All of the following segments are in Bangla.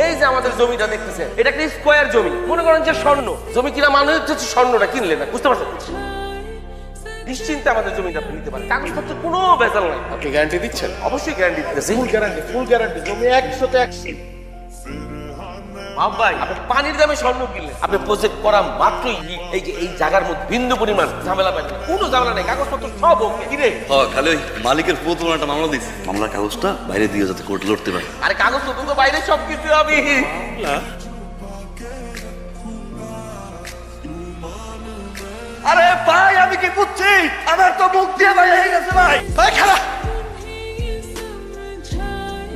এই যে আমাদের জমিটা দেখতেছেন, এটা একটা স্কোয়ার জমি, মনে করেন যে স্বর্ণ জমি কিনা মানে হচ্ছে স্বর্ণটা কিনলে না, বুঝতে পারছেন? নিশ্চিন্তে আমাদের জমিটা আপনি নিতে পারেন, কাগজপত্র কোনো ভেজাল নাই। আপনি গ্যারান্টি দিচ্ছেন? অবশ্যই গ্যারান্টি দিতেছি। ফুল গ্যারান্টি জমি 100তে 100। ভাই আপনি পানির দামে স্বর্ণ কিনলেন, আপনি প্রজেক্ট করা মাত্রই এই যে এই জায়গার মধ্যে বিন্দু পরিমাণ ঝামেলা পাবেন, কোনো ঝামেলা নেই, কাগজপত্র সব ওকে। কিরে খালি ওই মালিকের পুরো একটা মামলা দিচ্ছে, মামলার কাগজটা বাইরে দিয়ে যাতে কোর্টে লড়তে পারে। আরে কাগজপত্র তো বাইরে সব কিছু আমি আরে ভাই আমি কি বুঝছি, আমার তো মুখ দিয়ে ভাই হয়ে গেছে ভাই। ভাই খারাপ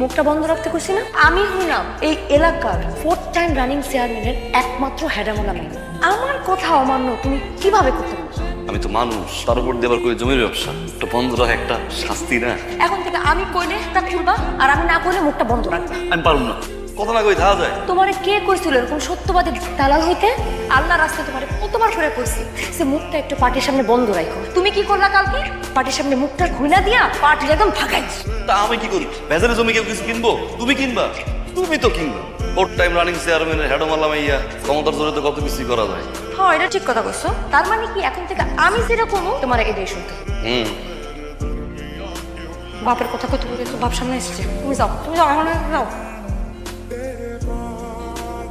মুখটা বন্ধ রাখতে করছি না? আমি হইলাম এই এলাকার 4th টাইম রানিং চেয়ারম্যানের একমাত্র হেডামোলা মেয়ে। আমার কথা অমান্য তুমি কিভাবে করতে পারো? আমি তো মানুষ, তার উপর দেবার করে জমির ব্যবসা, একটা বন্ধ রাখা একটা শাস্তি না? এখন থেকে আমি কইলে তা খুলবা, আর আমি না কইলে মুখটা বন্ধ রাখবা। আমি পারবো না, কথা না কই থাকা যায়? তোমারে কে কইছিল এরকম সত্যবাদী দালাল হইতে? আল্লাহ রাস্তায় তোমারে কতবার করে কইছি সে মুখটা একটু পার্টির সামনে বন্ধ রাখো। তুমি কি করলা কালকে? পার্টির সামনে মুখটা খুইলা দিয়া পার্টি একদম ফাঁকাই। তা আমি কি করি? ভেজালের জমি কেউ কিছু কিনবো? তুমি কিনবা? তুমি তো কিনবা। 4th টাইম রানিং চেয়ারম্যানের হেডমালা মাইয়া, ক্ষমতার জোরে তো কত কিছুই করা যায়। হ্যাঁ এটা ঠিক কথা কইছো। তার মানে কি এখন থেকে আমি যেরকম তোমার এটাই শুনতে? বাপের কথা কত বলে তো বাপ সামনে এসেছে। তুমি যাও এখন যাও।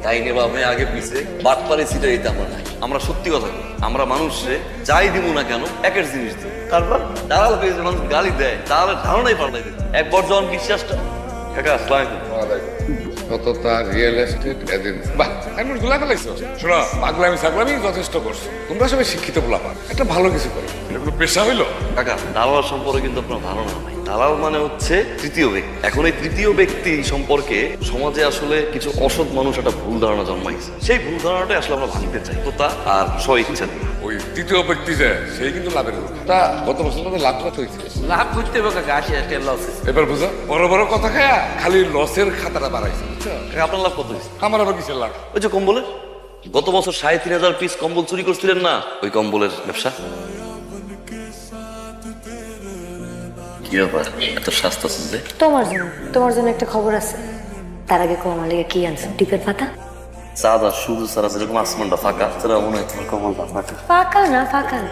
তাই নে বাবা, আগে পিছে বাটপারে সিটে দিতে আমার নাই। আমরা সত্যি কথা বলি, আমরা মানুষে যাই দিব না কেন একের জিনিস দিই। তারপর দালাল পেয়েছে মানুষ গালি দেয়, দালালের ধারণাই পাল্টাই দেয়। একবার যখন বিশ্বাসটা কাকা আসসালাম সততা, রিয়েল এস্টেট, এজেন্সি। বাহ, এমন গুলা ফেলাইছো। শোনো, পাগলামি ছাগলামি যথেষ্ট করছো। তোমরা সবাই শিক্ষিত পোলাপান, একটা ভালো কিছু করো। এটা কোনো পেশা হইলো? কাকা দালাল সম্পর্কে কিন্তু আপনার ধারণা নাই। দালাল মানে হচ্ছে তৃতীয় ব্যক্তি। এখন এই তৃতীয় ব্যক্তি সম্পর্কে সমাজে আসলে কিছু অসৎ মানুষ একটা ভুল ধারণা জন্মাইছে। সেই ভুল ধারণাটাই আসলে আমরা ভাঙতে চাই, তো তা আর স্ব ইচ্ছা নেই। ওই তৃতীয় ব্যক্তি যে, সেই কিন্তু লাভের লোক। তা গত বছর তোমাদের লাভ কত হয়েছে? লাভ করতে হবে কাকা, 80,000 লস। এবার বুঝো, বড় বড় কথা খায়া খালি লসের খাতাটা বাড়াইছে, বুঝছো? কাকা আপনার লাভ কত হয়েছে? আমার আবার কিসের লাভ? ওই যে কম্বলের, গত বছর 3,500 পিস কম্বল চুরি করছিলেন না, ওই কম্বলের ব্যবসা। কি ব্যাপার এত সস্তা শুনতে? তোমার জন্য একটা খবর আছে। তার আগে কো আমার লেগে কি আনছো? টিপের পাতা? সাদা শুধু সারা যেরকম আসমানটা ফাঁকা, সেটা মনে হয় তোমার কম্বলটা ফাঁকা। ফাঁকা না,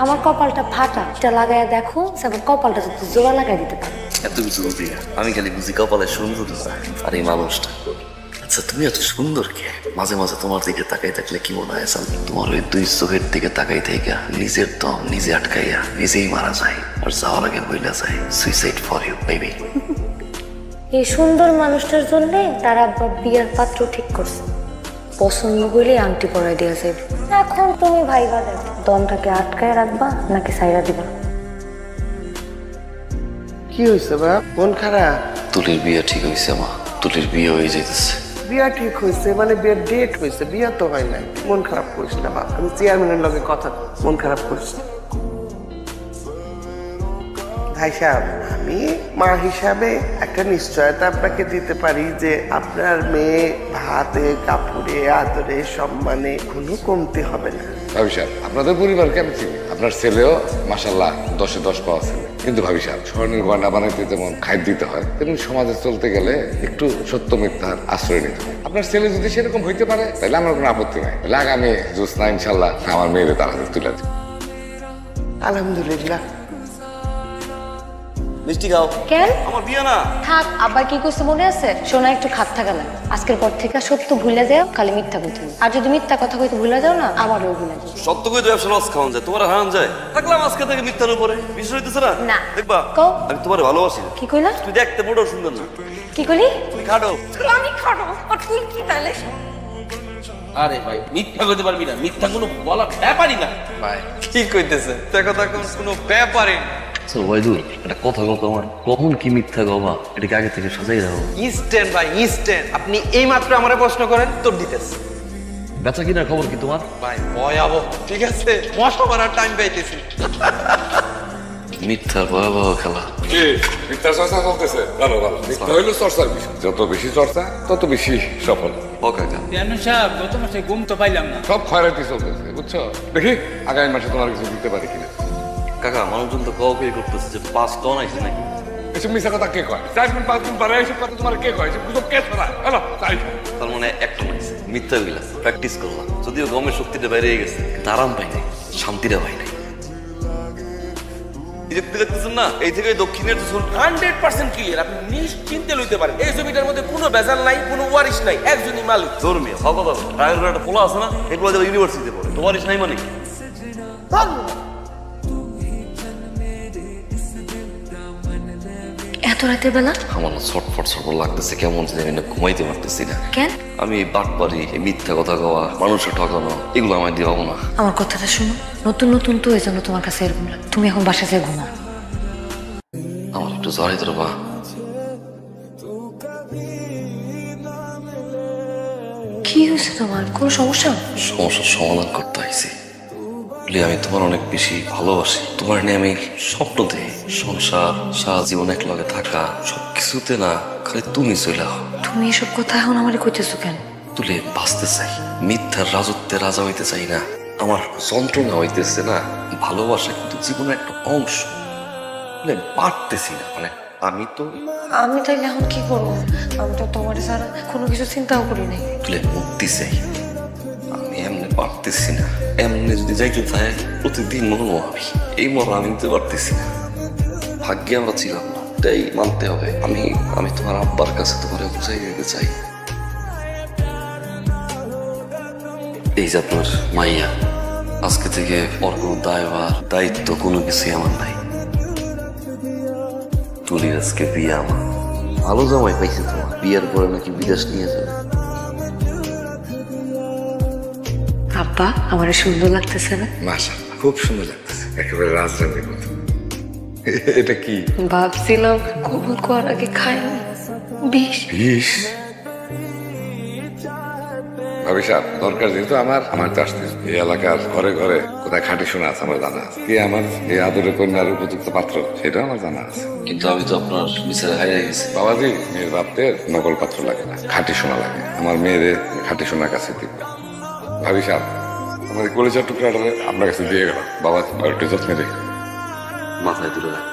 আমার কপালটা ফাটা। এটা লাগায় দেখো, তারপর কপালটা যদি জোড়া লাগাই দিতে পারো। এত কিছু বুঝি না। আমি খালি বুঝি কপালে সুন্দরতা আর এই মানুষটা। আচ্ছা তুমি এত সুন্দর কে? মাঝে মাঝে তোমার দিকে তাকাই থাকলে কি মনে হয় জানো? তোমার ওই দুই চোখের দিকে তাকাই থেকে নিজের দম নিজে আটকাইয়া নিজেই মারা যায়, আর যাওয়ার আগে বইলা যায় সুইসাইড ফর ইউ বেবি। এই সুন্দর মানুষটার জন্য তার আব্বা বিয়ার পাত্র ঠিক করছে। পছন্দ হইলে আংটি পরাই দিয়ে যাবে। এখন তুমি ভাইবা দেখো, দমটাকে আটকায় রাখবা নাকি সাইরা দিবা? কি হয়েছে বা? মন খারাপ? তুলির বিয়ে ঠিক হয়েছে মা, তুলির বিয়ে হয়ে যেতেছে। বিয়া ঠিক হয়েছে মানে বিয়ের ডেট হয়েছে, বিয়া তো হয় নাই। মন খারাপ করিস না বাপ, আমি চেয়ারম্যানের লগে কথা, মন খারাপ করিস না ভাই সাহেব। আমি মা হিসাবে একটা নিশ্চয়তা আপনাকে দিতে পারি যে আপনার মেয়ে ভাতে কাপড়ে আদরে সম্মানে কোনো কমতি হবে না। ভাবি সাহেব, আপনাদের পরিবারকে আমি চিনি। আপনার ছেলেও মাশাল্লাহ 10-এ 10 পাওয়া ছেলে। কিন্তু ভাবি সাহেব, স্বর্ণের গয়না বানাইতে যেমন খাইট দিতে হয়, তেমনি সমাজে চলতে গেলে একটু সত্য মিথ্যার আশ্রয় নিতে হয়। আপনার ছেলে যদি সেরকম হইতে পারে তাহলে আমার কোনো আপত্তি নাই। তাহলে আগামী জোৎস্না ইনশাল্লাহ আমার মেয়েদের তার হাতে তুলে দিই। আলহামদুলিল্লাহ। মিষ্টি খাও। কেন? আমার বিয়ে না। থাক, আব্বা কি করছে মনে আছে? শোনা একটু খাত থাকা না। আজকের পর থেকে সত্য ভুলে যাও, খালি মিথ্যা কইতে হবে। আর যদি মিথ্যা কথা কইতে ভুলে যাও না, আমারও ভুলে যাও। সত্য কই তো ব্যবসা লস খাওয়ান যায়, তোমার হারান যায়। থাকলাম আজকে থেকে মিথ্যার উপরে, বিশ্বাস হইতেছে না? না। দেখবা কও। আমি তোমার ভালোবাসি। কি কইলা? তুই দেখতে মোটেও সুন্দর না। কি কইলি? তুমি খাটো। আমি খাড়ো, আর তুই কি তাইলে? আরে ভাই মিথ্যা করতে পারবি না, মিথ্যা কোনো বলা ব্যাপারই না। ভাই কি কইতেছে? তে কথা কোনো ব্যাপারই না। ওয়াইদুল একটা কথা কত আমার, কখন কি মিথ্যা গবা এটাকে আগে থেকে সাজাই রাখো। ইনস্ট্যান্ট ভাই ইনস্ট্যান্ট। আপনি এই মাত্র আমারে প্রশ্ন করেন, তোর দিতেছে। বেচা কিনার খবর কি তোমার? ভাই ভয়াবহ। ঠিক আছে, মশা মারার টাইম পাইতেছি। মিথ্যার ভয়াবহ খেলা। কি মিথ্যা চর্চা চলতেছে? ভালো ভালো, মিথ্যা হইলো চর্চার বিষয়। যত বেশি চর্চা তত বেশি সফল। ও কাকা চেয়ারম্যান সাহেব, গত মাসে ঘুম তো পাইলাম না। সব খয়রাতি চলতেছে, বুঝছো? দেখি আগামী মাসে তোমার কিছু দিতে পারি কিনা। কাকা মানুষজন তো কও করতেছে যে 5 টন আইছে নাকি? এসব মিশা কথা কে কয়? 4 দিন 5 দিন পরে এসব কথা তোমার কে কয়? এসব গুজব কে ছড়ায়? হ্যালো, তাই তার মানে একটা মাইছে মিথ্যা গেলাম প্র্যাকটিস করলাম যদিও গমের শক্তিটা বাইরে গেছে কিন্তু আরাম পাই নাই শান্তিটা পাই নাই এই যে দেখতেছেন না এই থেকে দক্ষিণের 100% ক্লিয়ার, আপনি নিশ্চিন্তে লইতে পারেন। এই জমিটার মধ্যে কোনো ভেজাল নাই, কোনো ওয়ারিশ নাই, একজনই মালিক। ধর্মীয় হকত টাইগার করে একটা পোলা আছে না এগুলো যাবে ইউনিভার্সিটিতে পড়ে তোমার ইস নাই মানে এত রাতের বেলা আমার না ছটফট ছটফট লাগতেছে কেমন জানি আমি না ঘুমাইতে পারতেছি না কেন? আমি বাটপারি মিথ্যা কথা কওয়া মানুষের ঠকানো এগুলো আমার দিয়ে হবো না আমার কথাটা শুনো, নতুন নতুন তো এই জন্য তোমার কাছে এরকম লাগে। তুমি এখন বাসায় যেয়ে ঘুমাও। আমার একটু জড়াই তোর বা কি হয়েছে তোমার? কোনো সমস্যা? সমস্যার সমাধান করতে আইছি আমি তোমার অনেক বেশি ভালোবাসি তোমার নিয়ে আমি স্বপ্ন দিই সংসার সারা জীবন এক লগে থাকা সবকিছুতে না খালি তুমি চলে আও তুমি এসব কথা এখন আমারে কইতেছো কেন? তুলে বাঁচতে চাই মিথ্যার রাজত্বে রাজা হইতে চাই না আমার যন্ত্রণা হইতেছে না ভালোবাসা কিন্তু জীবনের একটা অংশ পারতেছি না মানে আমি তো আমি তাইলে এখন কি করবো? আমি তো তোমার ছাড়া কোনো কিছু চিন্তাও করি নাই। তুলে মুক্তি চাই আমি এমনি পারতেছি না এমনি যদি যাইতে চাই প্রতিদিন মরবো আমি এই মরা আমি নিতে পারতেছি না ভাগ্যে আমরা ছিলাম না এটাই মানতে হবে আমি তোমার আব্বার কাছে তোমার বুঝাই দিতে চাই এই যে আপনার মাইয়া আজকে থেকে ওর কোনো দায়ভার দায়িত্ব কোনো কিছুই আমার নাই তুলির আজকে বিয়ে আমার ভালো জামাই পাইছে তোমার বিয়ের পরে নাকি বিদেশ নিয়ে যাবে আব্বা, আমার সুন্দর লাগতেছে না? মাশাআল্লাহ খুব সুন্দর লাগতেছে, একেবারে রাজরানীর মতো। এটা কি? ভাবছিলাম কবুল করার আগে খাইনি বিষ। বিষ? ভাবি সাহেব দরকার যেহেতু আমার তো আসতে এই এলাকার ঘরে ঘরে কোথায় খাঁটি শোনা আছে আমার জানা আছে, কে আমার এই আদরের কন্যার উপযুক্ত পাত্র সেটাও আমার জানা আছে। কিন্তু আমি তো আপনার বিচারে হারিয়ে গেছি বাবাজি মেয়ের বাপদের নকল পাত্র লাগে না, খাঁটি সোনা লাগে। আমার মেয়েরে খাঁটি সোনার কাছে দিব। ভাবি সাহেব আমার কলেজের টুকরাটা আপনার কাছে দিয়ে গেল, বাবা একটু যত্নে রেখে মাথায় তুলে রাখ